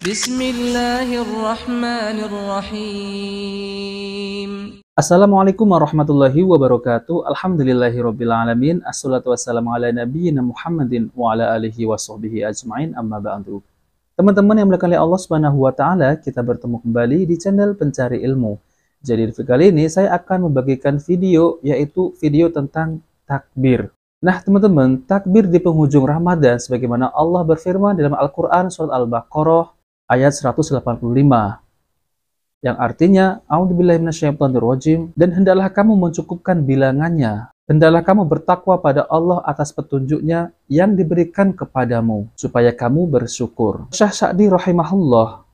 Bismillahirrahmanirrahim. Assalamualaikum warahmatullahi wabarakatuh. Alhamdulillahirabbil alamin. Assalatu wassalamu ala nabiyyina Muhammadin wa ala alihi washabbihi ajmain. Amma ba'du. Teman-teman yang dimuliakan oleh Allah Subhanahu wa taala, kita bertemu kembali di channel Pencari Ilmu. Jadi kali ini saya akan membagikan video, yaitu video tentang takbir. Nah, teman-teman, takbir di penghujung Ramadan sebagaimana Allah berfirman dalam Al-Qur'an surat Al-Baqarah ayat 185. Yang artinya, A'udzubillahi minasyaitonirrajim, dan hendaklah kamu mencukupkan bilangannya. Hendaklah kamu bertakwa pada Allah atas petunjuknya yang diberikan kepadamu, supaya kamu bersyukur. Syekh Sa'di rahimahullah,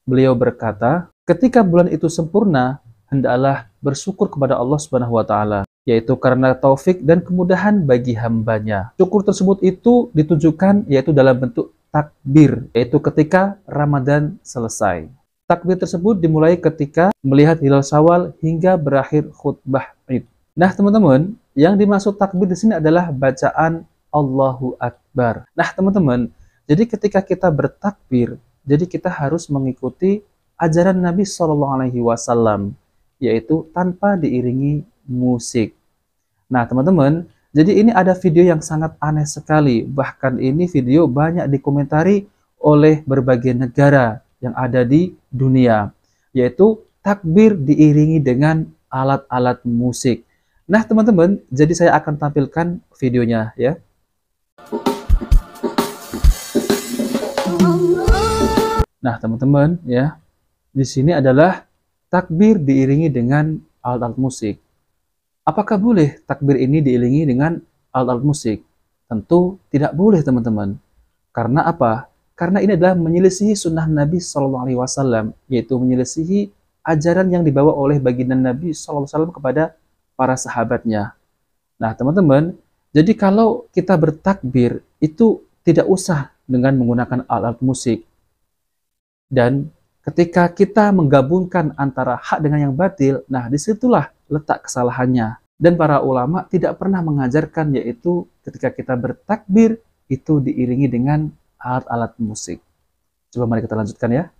beliau berkata, ketika bulan itu sempurna, hendaklah bersyukur kepada Allah Subhanahu wa taala, yaitu karena taufik dan kemudahan bagi hambanya. Syukur tersebut itu ditunjukkan yaitu dalam bentuk takbir, yaitu ketika Ramadan selesai. Takbir tersebut dimulai ketika melihat hilal Syawal hingga berakhir khutbah Id. Nah, teman-teman, yang dimaksud takbir di sini adalah bacaan Allahu Akbar. Nah, teman-teman, jadi ketika kita bertakbir, jadi kita harus mengikuti ajaran Nabi SAW, yaitu tanpa diiringi musik. Nah, teman-teman, jadi ini ada video yang sangat aneh sekali. Bahkan ini video banyak dikomentari oleh berbagai negara yang ada di dunia, yaitu takbir diiringi dengan alat-alat musik. Nah, teman-teman, jadi saya akan tampilkan videonya ya. Nah, teman-teman ya, di sini adalah takbir diiringi dengan alat-alat musik. Apakah boleh takbir ini diiringi dengan alat-alat musik? Tentu tidak boleh, teman-teman. Karena apa? Karena ini adalah menyelisihi sunnah Nabi SAW, yaitu menyelisihi ajaran yang dibawa oleh baginda Nabi SAW kepada para sahabatnya. Nah, teman-teman, jadi kalau kita bertakbir, itu tidak usah dengan menggunakan alat musik. Dan ketika kita menggabungkan antara hak dengan yang batil, nah disitulah letak kesalahannya. Dan para ulama tidak pernah mengajarkan, yaitu ketika kita bertakbir, itu diiringi dengan alat-alat musik. Coba mari kita lanjutkan ya.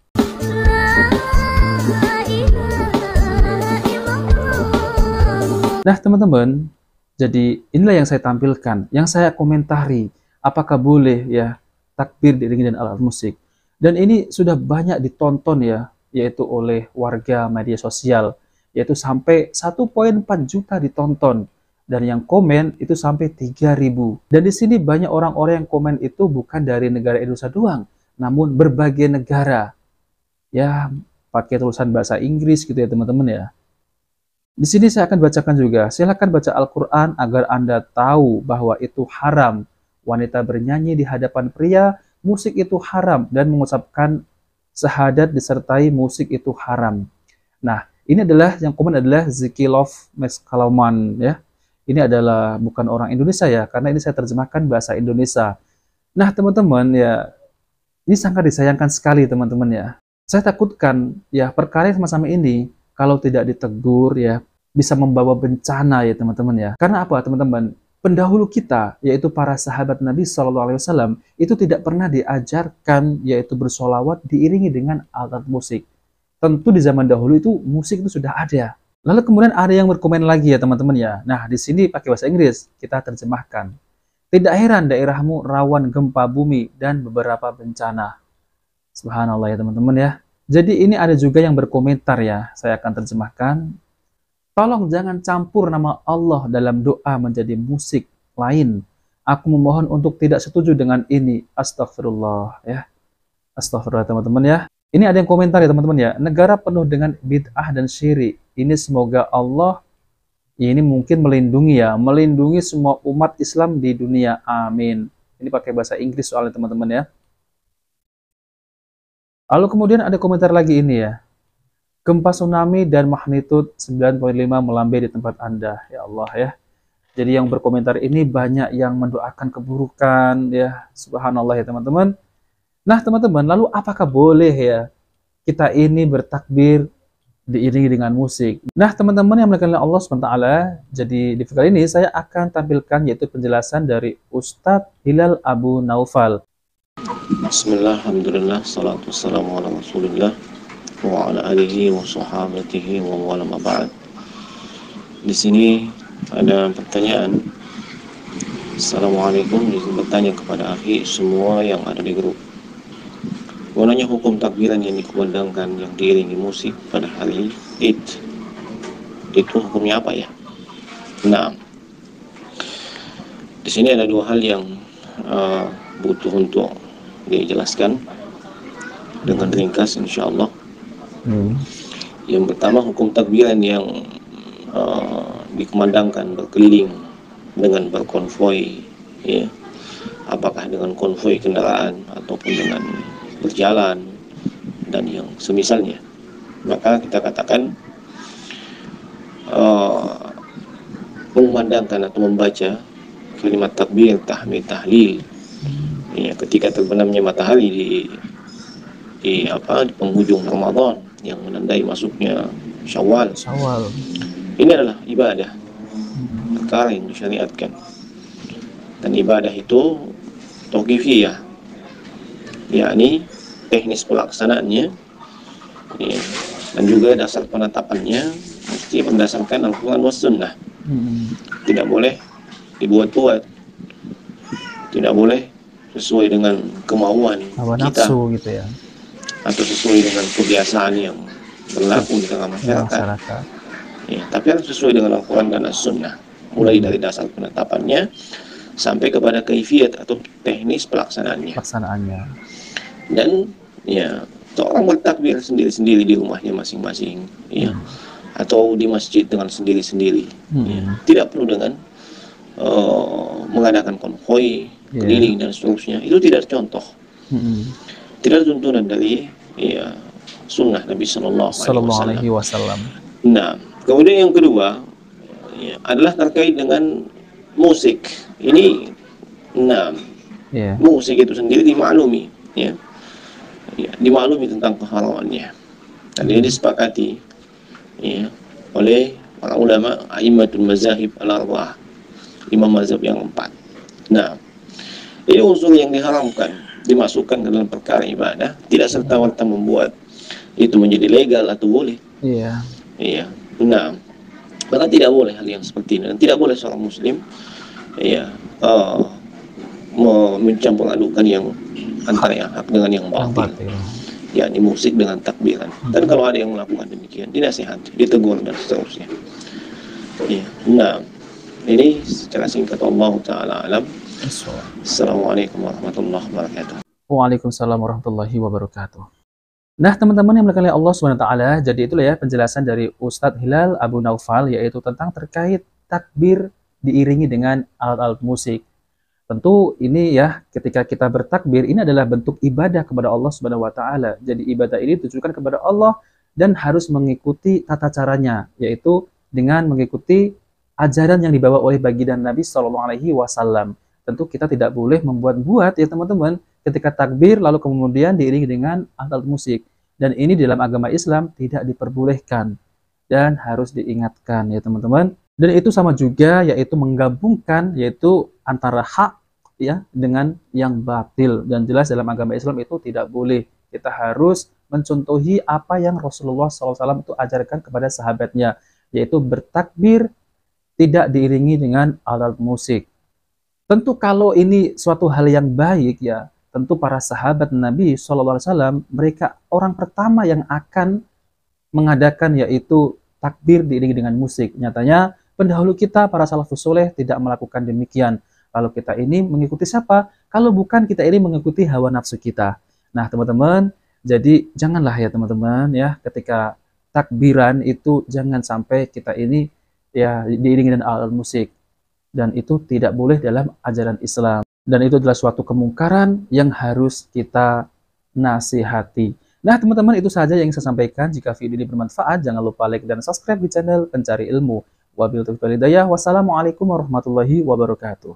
Nah, teman-teman, jadi inilah yang saya tampilkan, yang saya komentari, apakah boleh ya takbir diiringi dengan alat musik. Dan ini sudah banyak ditonton ya, yaitu oleh warga media sosial, yaitu sampai 1,4 juta ditonton. Dan yang komen itu sampai 3.000. Dan di sini banyak orang-orang yang komen itu bukan dari negara Indonesia doang, namun berbagai negara. Ya, pakai tulisan bahasa Inggris gitu ya, teman-teman ya. Di sini saya akan bacakan juga. Silakan baca Al-Qur'an agar Anda tahu bahwa itu haram. Wanita bernyanyi di hadapan pria, musik itu haram, dan mengucapkan syahadat disertai musik itu haram. Nah, ini adalah yang komen adalah Zikilov Meskaloman ya. Ini adalah bukan orang Indonesia ya, karena ini saya terjemahkan bahasa Indonesia. Nah, teman-teman ya, ini sangat disayangkan sekali, teman-teman ya. Saya takutkan ya perkara yang semacam ini kalau tidak ditegur ya bisa membawa bencana ya, teman-teman ya. Karena apa, teman-teman? Pendahulu kita, yaitu para sahabat Nabi SAW, itu tidak pernah diajarkan yaitu bersolawat diiringi dengan alat musik. Tentu di zaman dahulu itu musik itu sudah ada. Lalu kemudian ada yang berkomen lagi ya, teman-teman ya. Nah, di sini pakai bahasa Inggris, kita terjemahkan. Tidak heran daerahmu rawan gempa bumi dan beberapa bencana. Subhanallah ya, teman-teman ya. Jadi ini ada juga yang berkomentar ya, saya akan terjemahkan. Tolong jangan campur nama Allah dalam doa menjadi musik lain. Aku memohon untuk tidak setuju dengan ini. Astagfirullah ya. Astagfirullah, teman-teman ya. Ini ada yang komentar ya, teman-teman ya. Negara penuh dengan bid'ah dan syirik. Ini semoga Allah ini mungkin melindungi ya, melindungi semua umat Islam di dunia. Amin. Ini pakai bahasa Inggris soalnya, teman-teman ya. Lalu kemudian ada komentar lagi ini ya. Gempa tsunami dan magnitudo 9,5 melambai di tempat Anda. Ya Allah ya. Jadi yang berkomentar ini banyak yang mendoakan keburukan ya. Subhanallah ya, teman-teman. Nah, teman-teman, lalu apakah boleh ya kita ini bertakbir diiringi dengan musik? Nah, teman-teman yang dimuliakan oleh Allah SWT, jadi di video ini saya akan tampilkan yaitu penjelasan dari Ustadz Hilal Abu Naufal. Bismillah, alhamdulillah, salatu wassalamu ala rasulillah wa ala alihi wa sahabatihi wa wala ma ba'd. Di sini ada pertanyaan. Assalamualaikum, izin bertanya kepada akhi semua yang ada di grup. Gunanya hukum takbiran yang dikumandangkan yang diiringi musik pada hari Id, itu hukumnya apa ya? Nah, di sini ada dua hal yang butuh untuk dijelaskan dengan ringkas insyaallah. Yang pertama, hukum takbiran yang dikumandangkan berkeliling dengan berkonvoi, ya, apakah dengan konvoi kendaraan ataupun dengan berjalan dan yang semisalnya, maka kita katakan mengumandangkan atau membaca kalimat takbir, tahmid, tahlil, ya, ketika terbenamnya matahari di penghujung Ramadan yang menandai masuknya Syawal. Ini adalah ibadah, perkara yang disyariatkan, dan ibadah itu tauqifiyah, yakni teknis pelaksanaannya, ya, dan juga dasar penetapannya mesti berdasarkan Al-Quran was Sunnah. Tidak boleh dibuat-buat, tidak boleh sesuai dengan kemauan Hawa kita nafsu gitu ya. atau sesuai dengan kebiasaan yang berlaku di tengah masyarakat. Ya, tapi harus sesuai dengan Al-Quran dan As-Sunnah, mulai dari dasar penetapannya sampai kepada kaifiyat atau teknis pelaksanaannya. Dan ya, orang bertakbir sendiri-sendiri di rumahnya masing-masing, ya, atau di masjid dengan sendiri-sendiri, ya. Tidak perlu dengan mengadakan konvoi, keliling dan seterusnya. Itu tidak contoh, tidak tuntunan dari sunnah Nabi Sallallahu Alaihi Wasallam. Nah, kemudian yang kedua, ya, adalah terkait dengan musik. Ini, musik itu sendiri dimaklumi, ya, dimaklumi tentang keharamannya, dan ini disepakati, ya, oleh para ulama a'immatul mazahib al-arba'ah, imam mazhab yang 4. Nah, ini unsur yang diharamkan dimasukkan ke dalam perkara ibadah, tidak serta-merta membuat itu menjadi legal atau boleh. Iya. Nah, maka tidak boleh hal yang seperti ini, dan tidak boleh seorang muslim, ya, mencampur adukan yang antara yang hak dengan yang batil, yakni musik dengan takbiran. Dan kalau ada yang melakukan demikian, dinasihat, ditegur dan seterusnya. Ya. Nah, ini secara singkat, Allah Ta'ala alam. Assalamualaikum warahmatullahi wabarakatuh. Waalaikumsalam warahmatullahi wabarakatuh. Nah, teman-teman yang dimuliakan oleh Allah SWT, jadi itulah ya penjelasan dari Ustadz Hilal Abu Naufal, yaitu tentang terkait takbir diiringi dengan alat-alat musik. Tentu ini ya, ketika kita bertakbir, ini adalah bentuk ibadah kepada Allah SWT. Jadi ibadah ini ditujukan kepada Allah dan harus mengikuti tata caranya, yaitu dengan mengikuti ajaran yang dibawa oleh baginda Nabi SAW. Tentu kita tidak boleh membuat-buat ya teman-teman, ketika takbir lalu kemudian diiringi dengan alat musik. Dan ini dalam agama Islam tidak diperbolehkan dan harus diingatkan ya teman-teman. Dan itu sama juga, yaitu menggabungkan, yaitu antara hak ya dengan yang batil. Dan jelas dalam agama Islam itu tidak boleh. Kita harus mencontohi apa yang Rasulullah SAW itu ajarkan kepada sahabatnya, yaitu bertakbir tidak diiringi dengan alat musik. Tentu kalau ini suatu hal yang baik ya, tentu para sahabat Nabi SAW, mereka orang pertama yang akan mengadakan yaitu takbir diiringi dengan musik. Nyatanya pendahulu kita, para salafus soleh, tidak melakukan demikian. Lalu kita ini mengikuti siapa? Kalau bukan kita ini mengikuti hawa nafsu kita. Nah teman-teman, jadi janganlah ya teman-teman ya, ketika takbiran itu jangan sampai kita ini ya diiringi dengan alat musik. Dan itu tidak boleh dalam ajaran Islam. Dan itu adalah suatu kemungkaran yang harus kita nasihati. Nah teman-teman, itu saja yang saya sampaikan. Jika video ini bermanfaat, jangan lupa like dan subscribe di channel Pencari Ilmu. Wabillahi taufiq wal hidayah. Wassalamualaikum warahmatullahi wabarakatuh.